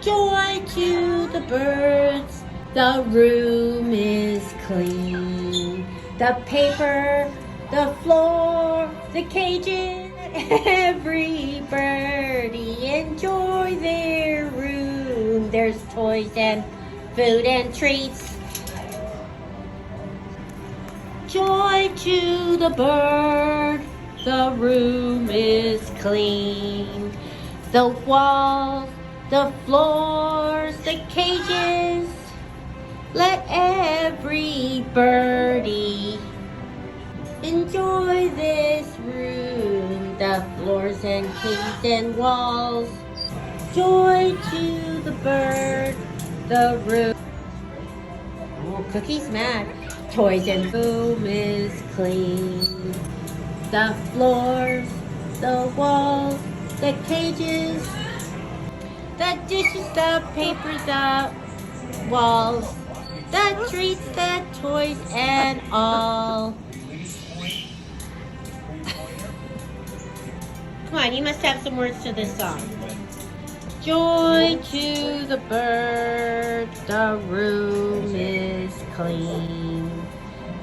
Joy to the birds, the room is clean. The paper, the floor, the cages, every birdie enjoy their room. There's toys and food and treats. Joy to the bird, the room is clean. The walls, the floors, the cages, let every birdie enjoy this room. The floors and cages and walls. Joy to the bird, the room. Oh, Cookie's mad. Toys and room is clean. The floors, the walls, the cages, the dishes, the paper, the walls, the treats, the toys, and all. Come on, you must have some words to this song. Joy to the bird, the room is clean.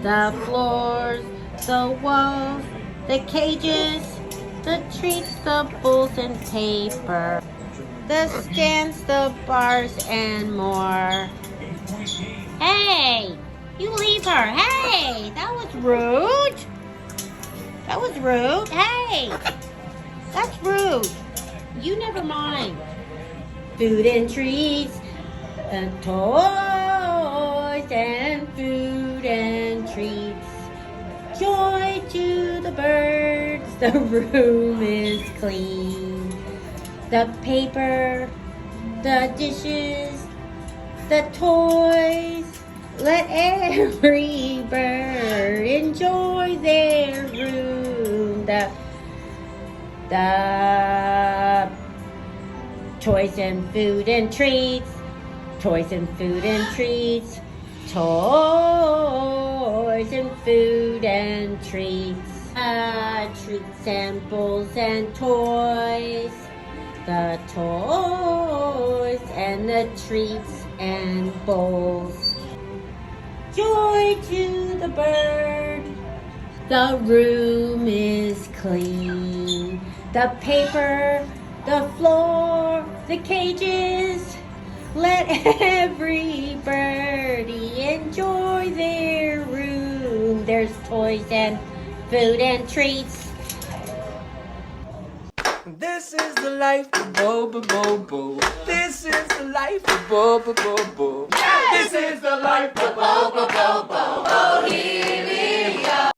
The floors, the walls, the cages, the treats, the bowls and paper, the stands, the bars, and more. Hey, you leave her. Hey, that was rude. That was rude. Hey, that's rude. You never mind. Food and treats, and toys and food and treats. Joy to the birds, the room is clean. The paper, the dishes, the toys, let every bird enjoy their room. The toys and food and treats, toys and food and treats, toys and food and treats, treats and bowls and toys, the toys and the treats and bowls. Joy to the bird, the room is clean. The paper, the floor, the cages, let every birdie enjoy their room. There's toys and food and treats. This is the life of Bo Bo Bo Bo. This is the life of Bo Bo Bo Bo. This is the life of Bo Bo Bo Bo.